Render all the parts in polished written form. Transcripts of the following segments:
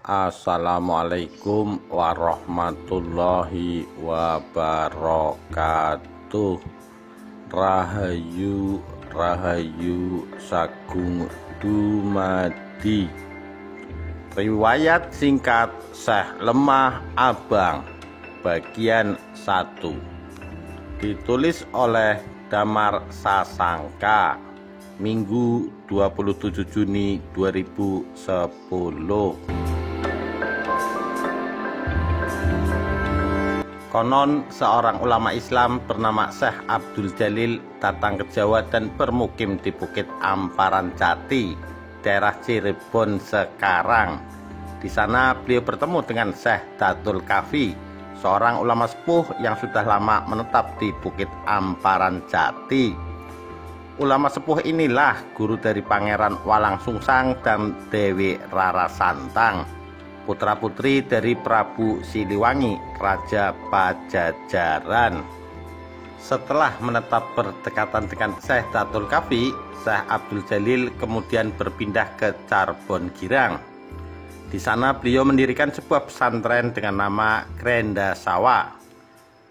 Assalamualaikum warahmatullahi wabarakatuh. Rahayu Rahayu Sagung Dumadi. Riwayat singkat Syekh Lemah Abang bagian 1, ditulis oleh Damar Sasangka, Minggu 27 Juni 2010. Konon seorang ulama Islam bernama Syekh Abdul Jalil datang ke Jawa dan bermukim di Bukit Amparan Jati, daerah Cirebon sekarang. Di sana beliau bertemu dengan Syekh Datul Kafi, seorang ulama sepuh yang sudah lama menetap di Bukit Amparan Jati. Ulama sepuh inilah guru dari Pangeran Walangsungsang dan Dewi Rara Santang, putra-putri dari Prabu Siliwangi, Raja Pajajaran. Setelah menetap berdekatan dengan Syekh Datul Kafi, Syekh Abdul Jalil kemudian berpindah ke Carbon Girang. Di sana beliau mendirikan sebuah pesantren dengan nama Grendasawa.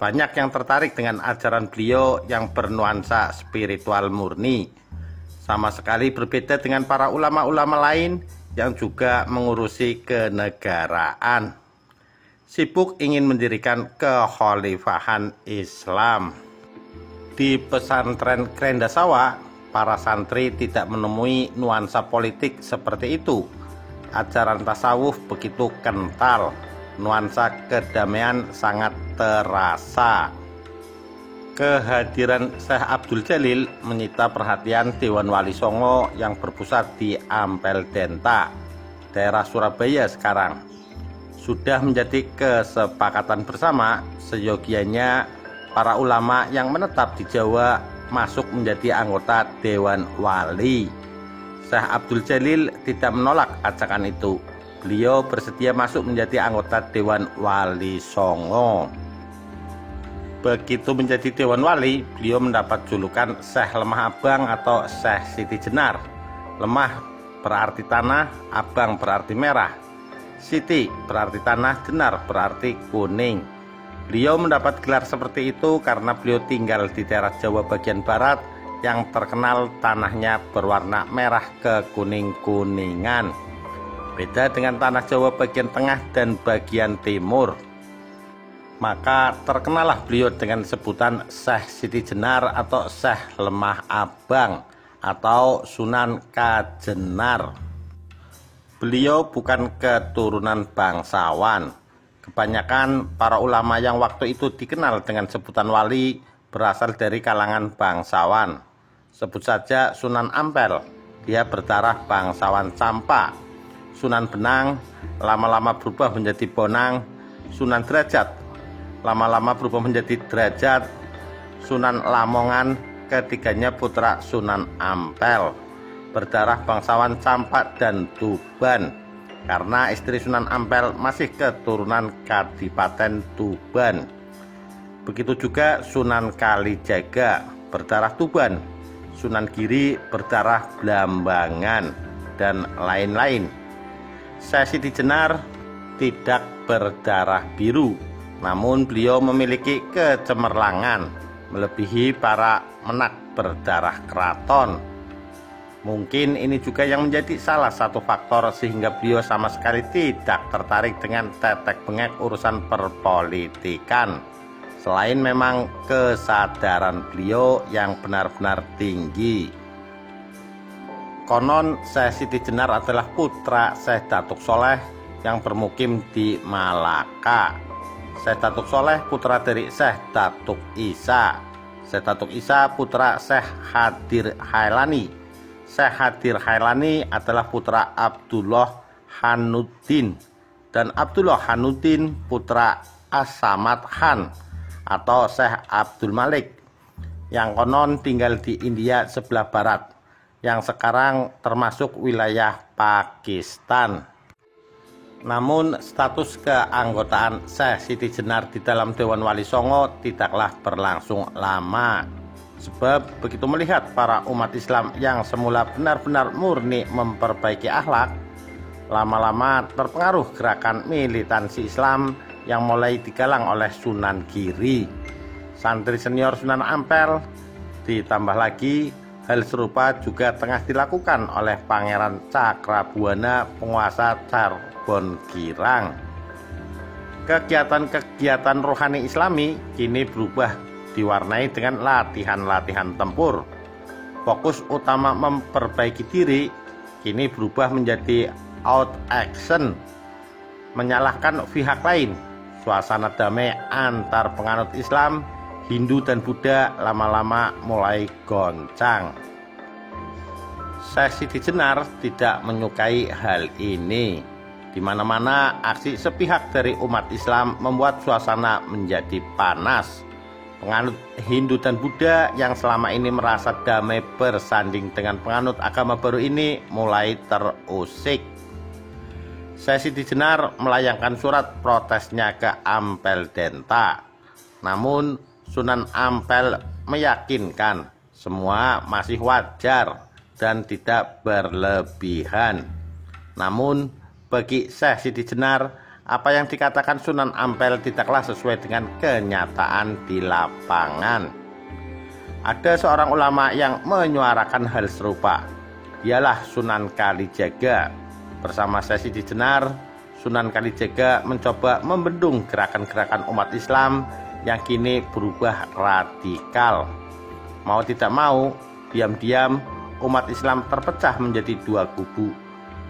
Banyak yang tertarik dengan ajaran beliau yang bernuansa spiritual murni, sama sekali berbeda dengan para ulama-ulama lain yang juga mengurusi kenegaraan, sibuk ingin mendirikan kekhalifahan Islam. Di pesantren Grendasawa, para santri tidak menemui nuansa politik seperti itu. Ajaran tasawuf begitu kental, nuansa kedamaian sangat terasa. Kehadiran Syekh Abdul Jalil menyita perhatian Dewan Wali Songo yang berpusat di Ampel Denta, daerah Surabaya sekarang. Sudah menjadi kesepakatan bersama seyogianya para ulama yang menetap di Jawa masuk menjadi anggota Dewan Wali. Syekh Abdul Jalil tidak menolak ajakan itu. Beliau bersedia masuk menjadi anggota Dewan Wali Songo. Begitu menjadi Dewan Wali, beliau mendapat julukan Syekh Lemah Abang atau Syekh Siti Jenar. Lemah berarti tanah, abang berarti merah, Siti berarti tanah, Jenar berarti kuning. Beliau mendapat gelar seperti itu karena beliau tinggal di daerah Jawa bagian barat yang terkenal tanahnya berwarna merah kekuning-kuningan. Beda dengan tanah Jawa bagian tengah dan bagian timur. Maka terkenalah beliau dengan sebutan Syekh Siti Jenar atau Syekh Lemah Abang atau Sunan Kajenar. Beliau bukan keturunan bangsawan. Kebanyakan para ulama yang waktu itu dikenal dengan sebutan wali berasal dari kalangan bangsawan. Sebut saja Sunan Ampel, dia berdarah bangsawan Campa. Sunan Benang lama-lama berubah menjadi Bonang. Sunan Derajat lama-lama berubah menjadi Derajat. Sunan Lamongan, ketiganya putra Sunan Ampel, berdarah bangsawan Campak dan Tuban, karena istri Sunan Ampel masih keturunan Kadipaten Tuban. Begitu juga Sunan Kalijaga, berdarah Tuban, Sunan Giri berdarah Blambangan, dan lain-lain. Syekh Siti Jenar tidak berdarah biru, namun beliau memiliki kecemerlangan melebihi para menak berdarah keraton. Mungkin ini juga yang menjadi salah satu faktor sehingga beliau sama sekali tidak tertarik dengan tetek bengek urusan perpolitikan, selain memang kesadaran beliau yang benar-benar tinggi. Konon Syekh Siti Jenar adalah putra Syekh Datuk Soleh yang bermukim di Malaka. Syekh Datuk Soleh putra dari Syekh Datuk Isa. Syekh Datuk Isa putra Syekh Hadir Hailani. Syekh Hadir Hailani adalah putra Abdullah Hanuddin, dan Abdullah Hanuddin putra As-Samad Khan atau Syekh Abdul Malik yang konon tinggal di India sebelah barat yang sekarang termasuk wilayah Pakistan. Namun status keanggotaan Syekh Siti Jenar di dalam Dewan Wali Songo tidaklah berlangsung lama. Sebab begitu melihat para umat Islam yang semula benar-benar murni memperbaiki akhlak, lama-lama terpengaruh gerakan militansi Islam yang mulai digalang oleh Sunan Giri, santri senior Sunan Ampel. Ditambah lagi, hal serupa juga tengah dilakukan oleh Pangeran Cakrabuana, penguasa Charbon Girang. Kegiatan-kegiatan rohani Islami kini berubah diwarnai dengan latihan-latihan tempur. Fokus utama memperbaiki diri kini berubah menjadi out action, menyalahkan pihak lain. Suasana damai antar penganut Islam, Hindu dan Buddha lama-lama mulai goncang. Syekh Siti Jenar tidak menyukai hal ini. Di mana-mana aksi sepihak dari umat Islam membuat suasana menjadi panas. Penganut Hindu dan Buddha yang selama ini merasa damai bersanding dengan penganut agama baru ini mulai terusik. Syekh Siti Jenar melayangkan surat protesnya ke Ampel Denta. Namun Sunan Ampel meyakinkan semua masih wajar dan tidak berlebihan. Namun bagi Syekh Siti Jenar, apa yang dikatakan Sunan Ampel tidaklah sesuai dengan kenyataan di lapangan. Ada seorang ulama yang menyuarakan hal serupa. Dialah Sunan Kalijaga. Bersama Syekh Siti Jenar, Sunan Kalijaga mencoba membendung gerakan-gerakan umat Islam yang kini berubah radikal. Mau tidak mau, diam-diam umat Islam terpecah menjadi dua kubu.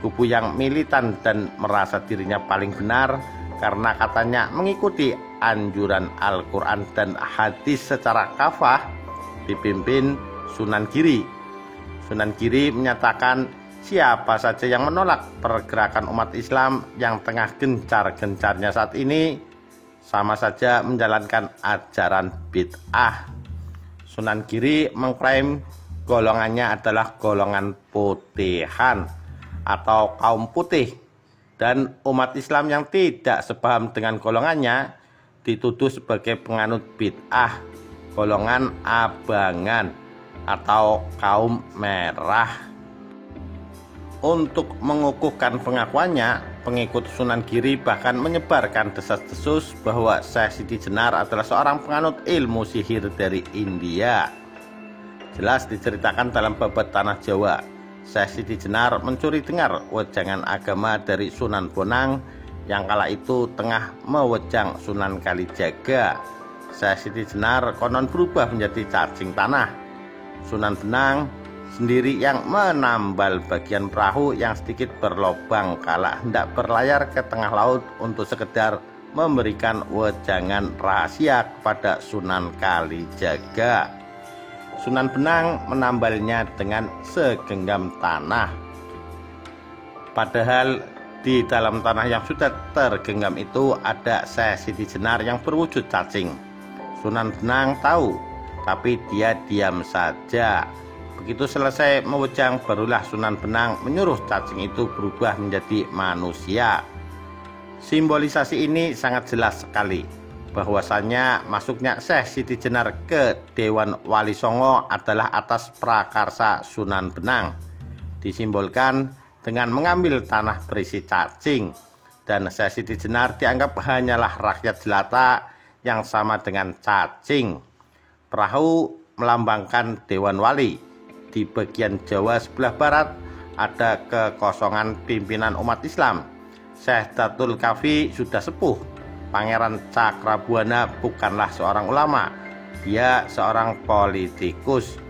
Kubu yang militan dan merasa dirinya paling benar karena katanya mengikuti anjuran Al-Quran dan hadis secara kafah, dipimpin Sunan Giri. Sunan Giri menyatakan siapa saja yang menolak pergerakan umat Islam yang tengah gencar-gencarnya saat ini sama saja menjalankan ajaran bid'ah. Sunan Giri mengklaim golongannya adalah golongan putihan atau kaum putih, dan umat Islam yang tidak sepaham dengan golongannya dituduh sebagai penganut bid'ah, golongan abangan atau kaum merah. Untuk mengukuhkan pengakuannya, pengikut Sunan Giri bahkan menyebarkan desas-desus bahwa Syekh Siti Jenar adalah seorang penganut ilmu sihir dari India. Jelas diceritakan dalam babat Tanah Jawa, Syekh Siti Jenar mencuri dengar wejangan agama dari Sunan Bonang yang kala itu tengah mewejang Sunan Kalijaga. Syekh Siti Jenar konon berubah menjadi cacing tanah. Sunan Bonang sendiri yang menambal bagian perahu yang sedikit berlobang kala hendak berlayar ke tengah laut untuk sekedar memberikan wejangan rahasia kepada Sunan Kalijaga. Sunan Bonang menambalnya dengan segenggam tanah. Padahal di dalam tanah yang sudah tergenggam itu ada Syekh Siti Jenar yang berwujud cacing. Sunan Bonang tahu, tapi dia diam saja. Begitu selesai mewejang, barulah Sunan Bonang menyuruh cacing itu berubah menjadi manusia. Simbolisasi ini sangat jelas sekali bahwasanya masuknya Syekh Siti Jenar ke Dewan Wali Songo adalah atas prakarsa Sunan Bonang. Disimbolkan dengan mengambil tanah berisi cacing, dan Syekh Siti Jenar dianggap hanyalah rakyat jelata yang sama dengan cacing. Perahu melambangkan Dewan Wali. Di bagian Jawa sebelah barat ada kekosongan pimpinan umat Islam. Syekh Datul Kafi sudah sepuh. Pangeran Cakrabuana bukanlah seorang ulama, dia seorang politikus.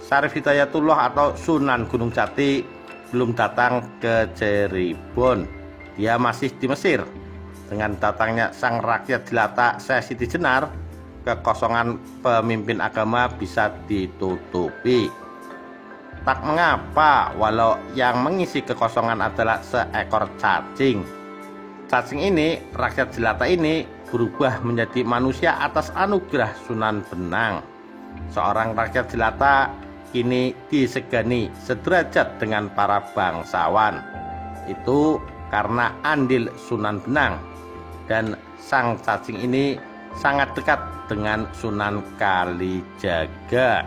Syarif Hidayatullah atau Sunan Gunung Jati belum datang ke Cirebon, dia masih di Mesir. Dengan datangnya sang rakyat jelata Syekh Siti Jenar, kekosongan pemimpin agama bisa ditutupi. Tak mengapa walau yang mengisi kekosongan adalah seekor cacing. Cacing ini, rakyat jelata ini berubah menjadi manusia atas anugerah Sunan Bonang. Seorang rakyat jelata kini disegani sederajat dengan para bangsawan. Itu karena andil Sunan Bonang, dan sang cacing ini sangat dekat dengan Sunan Kalijaga.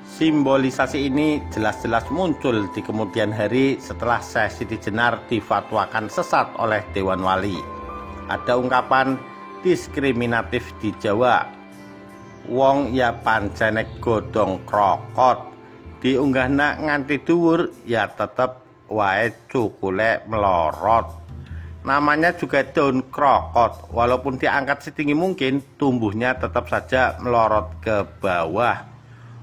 Simbolisasi ini jelas-jelas muncul di kemudian hari setelah Syekh Siti Jenar difatwakan sesat oleh Dewan Wali. Ada ungkapan diskriminatif di Jawa, wong ya pancene godhong krokot, diunggahna nganti dhuwur ya tetep wae cukule melorot. Namanya juga daun krokot, walaupun diangkat setinggi mungkin, tumbuhnya tetap saja melorot ke bawah.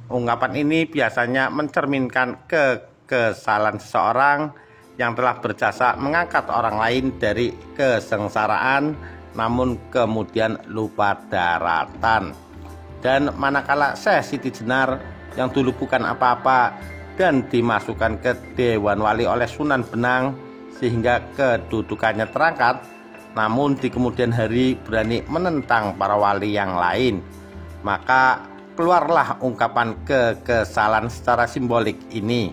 Ungkapan ini biasanya mencerminkan kekesalan seseorang yang telah berjasa mengangkat orang lain dari kesengsaraan, namun kemudian lupa daratan. Dan manakala Syekh Siti Jenar yang dulu bukan apa-apa dan dimasukkan ke Dewan Wali oleh Sunan Benang sehingga kedudukannya terangkat, namun di kemudian hari berani menentang para wali yang lain, maka keluarlah ungkapan kekesalan secara simbolik ini.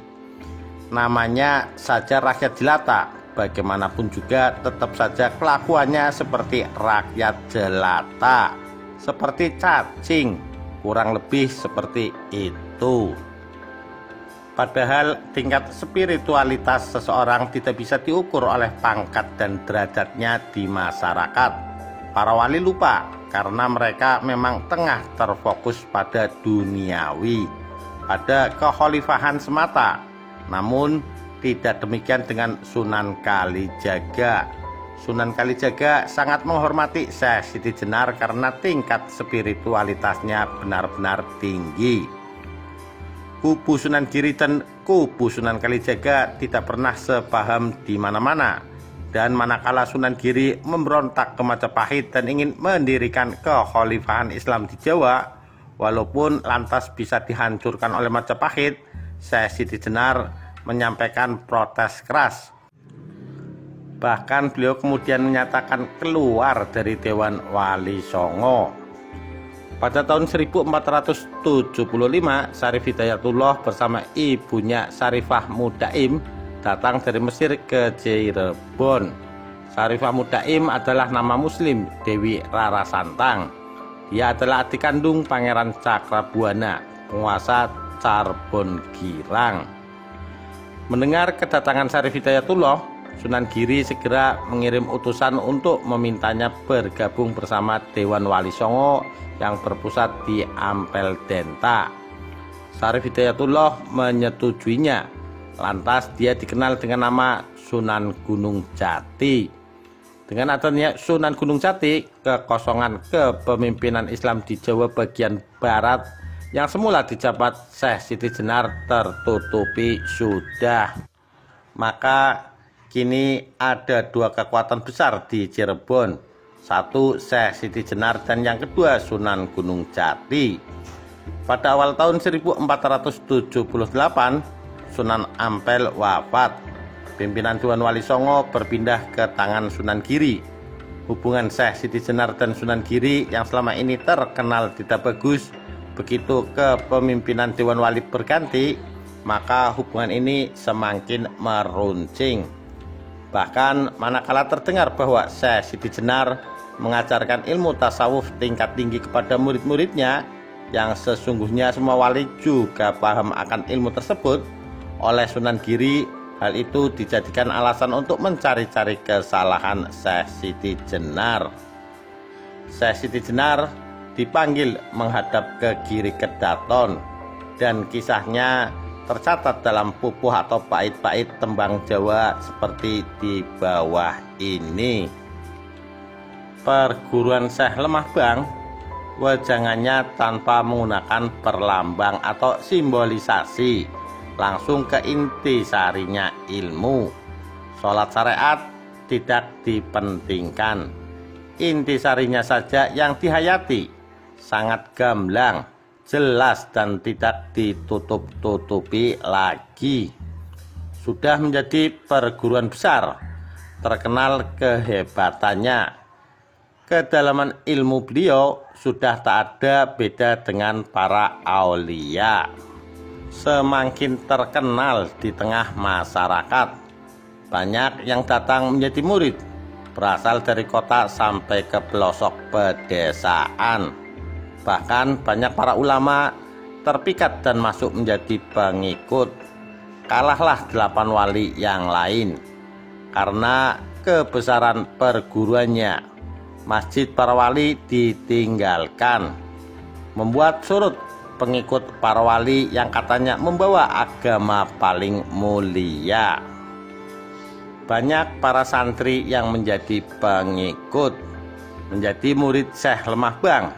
Namanya saja rakyat jelata, bagaimanapun juga tetap saja kelakuannya seperti rakyat jelata, seperti cacing, kurang lebih seperti itu. Padahal tingkat spiritualitas seseorang tidak bisa diukur oleh pangkat dan derajatnya di masyarakat. Para wali lupa karena mereka memang tengah terfokus pada duniawi, pada kekhalifahan semata. Namun tidak demikian dengan Sunan Kalijaga. Sunan Kalijaga sangat menghormati Syekh Siti Jenar karena tingkat spiritualitasnya benar-benar tinggi. Kubu Sunan Giri dan kubu Sunan Kalijaga tidak pernah sepaham di mana-mana. Dan manakala Sunan Giri memberontak ke Majapahit dan ingin mendirikan kekhalifahan Islam di Jawa, walaupun lantas bisa dihancurkan oleh Majapahit, Syekh Siti Jenar menyampaikan protes keras. Bahkan beliau kemudian menyatakan keluar dari Dewan Wali Songo. Pada tahun 1475, Syarif Hidayatullah bersama ibunya Syarifah Mudaim datang dari Mesir ke Cirebon. Syarifah Mudaim adalah nama muslim Dewi Rara Santang. Dia adalah adik kandung Pangeran Cakrabuana, penguasa Carbon Girang. Mendengar kedatangan Syarif Hidayatullah, Sunan Giri segera mengirim utusan untuk memintanya bergabung bersama Dewan Wali Songo yang berpusat di Ampel Denta. Syarif Hidayatullah menyetujuinya. Lantas dia dikenal dengan nama Sunan Gunung Jati. Dengan adanya Sunan Gunung Jati, kekosongan kepemimpinan Islam di Jawa bagian barat yang semula dijabat Syekh Siti Jenar tertutupi sudah. Maka kini ada dua kekuatan besar di Cirebon. Satu Syekh Siti Jenar dan yang kedua Sunan Gunung Jati. Pada awal tahun 1478, Sunan Ampel wafat. Pimpinan Dewan Wali Songo berpindah ke tangan Sunan Giri. Hubungan Syekh Siti Jenar dan Sunan Giri yang selama ini terkenal tidak bagus, begitu kepemimpinan Dewan Wali berganti, maka hubungan ini semakin meruncing. Bahkan manakala terdengar bahwa Syekh Siti Jenar mengajarkan ilmu tasawuf tingkat tinggi kepada murid-muridnya, yang sesungguhnya semua wali juga paham akan ilmu tersebut, oleh Sunan Giri, hal itu dijadikan alasan untuk mencari-cari kesalahan Syekh Siti Jenar. Syekh Siti Jenar dipanggil menghadap ke Giri Kedaton, dan kisahnya tercatat dalam pupuh atau bait-bait tembang Jawa seperti di bawah ini. Perguruan Syekh Lemah Bang, wejangannya tanpa menggunakan perlambang atau simbolisasi, langsung ke inti sarinya ilmu. Sholat syariat tidak dipentingkan, inti sarinya saja yang dihayati. Sangat gamblang, jelas dan tidak ditutup-tutupi lagi. Sudah menjadi perguruan besar, terkenal kehebatannya. Kedalaman ilmu beliau sudah tak ada beda dengan para aulia. Semakin terkenal di tengah masyarakat. Banyak yang datang menjadi murid, berasal dari kota sampai ke pelosok pedesaan. Bahkan banyak para ulama terpikat dan masuk menjadi pengikut. Kalahlah 8 wali yang lain karena kebesaran perguruannya. Masjid para wali ditinggalkan, membuat surut pengikut para wali yang katanya membawa agama paling mulia. Banyak para santri yang menjadi pengikut, menjadi murid Syekh Lemah Bang.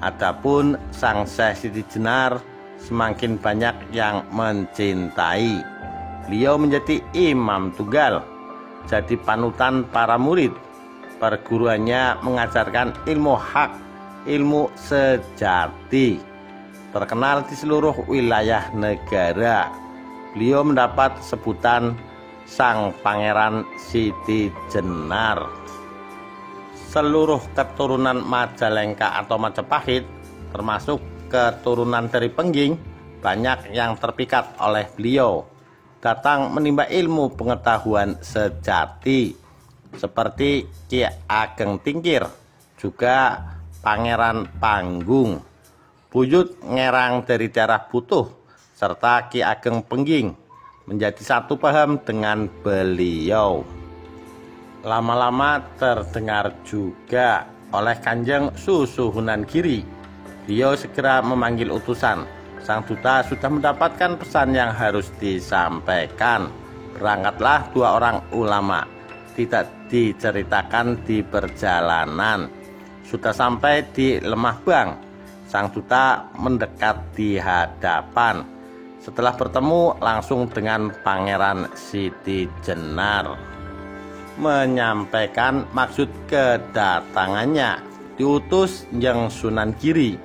Adapun sang Syekh Siti Jenar semakin banyak yang mencintai. Beliau menjadi imam tunggal, jadi panutan para murid. Perguruannya mengajarkan ilmu hak, ilmu sejati, terkenal di seluruh wilayah negara. Beliau mendapat sebutan Sang Pangeran Siti Jenar. Seluruh keturunan Majalengka atau Majapahit, termasuk keturunan dari Pengging, banyak yang terpikat oleh beliau, datang menimba ilmu pengetahuan sejati, seperti Ki Ageng Tingkir, juga Pangeran Panggung, Buyut Ngerang dari daerah Butuh, serta Ki Ageng Pengging menjadi satu paham dengan beliau. Lama-lama terdengar juga oleh Kanjeng Susuhunan Giri. Beliau segera memanggil utusan. Sang duta sudah mendapatkan pesan yang harus disampaikan. Berangkatlah 2 orang ulama. Tidak diceritakan di perjalanan. Sudah sampai di Lemah Bang. Sang duta mendekat di hadapan. Setelah bertemu langsung dengan Pangeran Siti Jenar, menyampaikan maksud kedatangannya. Diutus Njeng Sunan Giri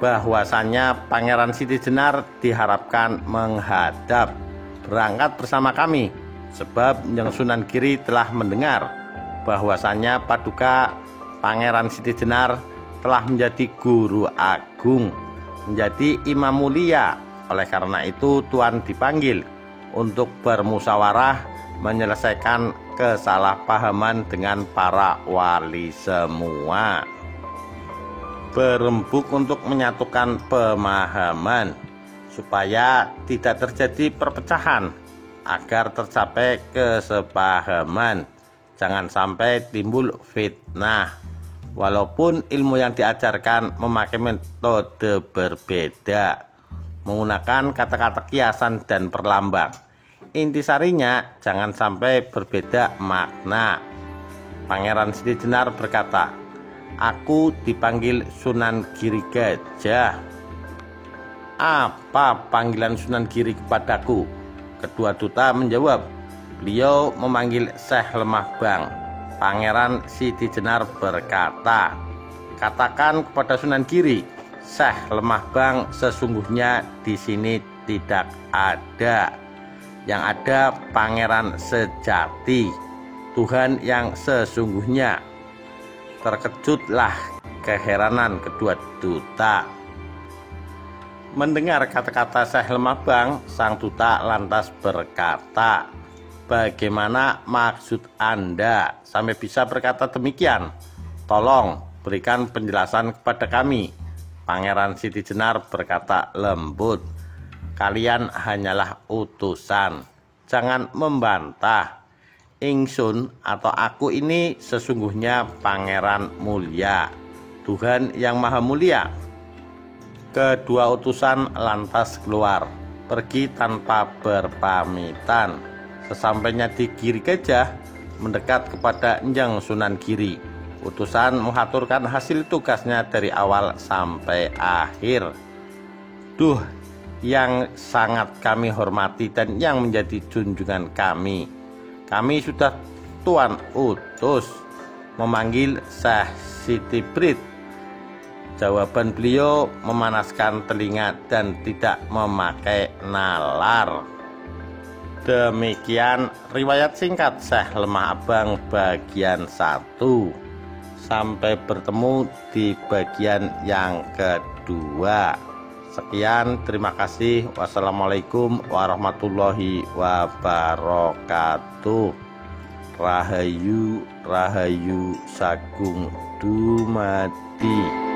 bahwasannya Pangeran Siti Jenar diharapkan menghadap berangkat bersama kami, sebab Njeng Sunan Giri telah mendengar bahwasannya Paduka Pangeran Siti Jenar telah menjadi guru agung, menjadi imam mulia. Oleh karena itu Tuan dipanggil untuk bermusyawarah menyelesaikan kesalahpahaman dengan para wali semua. Berembuk untuk menyatukan pemahaman supaya tidak terjadi perpecahan, agar tercapai kesepahaman. Jangan sampai timbul fitnah. Walaupun ilmu yang diajarkan memakai metode berbeda, menggunakan kata-kata kiasan dan perlambang, intisarinya jangan sampai berbeda makna. Pangeran Siti Jenar berkata, "Aku dipanggil Sunan Giri Gajah." "Apa panggilan Sunan Giri kepadaku?" Kedua duta menjawab, "Beliau memanggil Syekh Lemah Bang." Pangeran Siti Jenar berkata, "Katakan kepada Sunan Giri, Syekh Lemah Bang sesungguhnya di sini tidak ada. Yang ada Pangeran sejati, Tuhan yang sesungguhnya." Terkejutlah keheranan kedua duta. Mendengar kata-kata Syekh Lemah Bang, sang duta lantas berkata, "Bagaimana maksud Anda sampai bisa berkata demikian? Tolong berikan penjelasan kepada kami." Pangeran Siti Jenar berkata lembut, "Kalian hanyalah utusan, jangan membantah. Ingsun atau aku ini sesungguhnya Pangeran Mulia, Tuhan yang Maha Mulia." Kedua utusan lantas keluar, pergi tanpa berpamitan. Sesampainya di Giri Gajah, mendekat kepada Njeng Sunan Giri. Utusan mengaturkan hasil tugasnya dari awal sampai akhir. "Duh, yang sangat kami hormati dan yang menjadi junjungan kami sudah Tuan utus memanggil Syekh Siti Brit." Jawaban beliau memanaskan telinga dan tidak memakai nalar. Demikian riwayat singkat Syekh Lemah Abang bagian 1. Sampai bertemu di bagian yang kedua. Sekian, terima kasih. Wassalamualaikum warahmatullahi wabarakatuh. Rahayu, Rahayu Sagung Dumadi.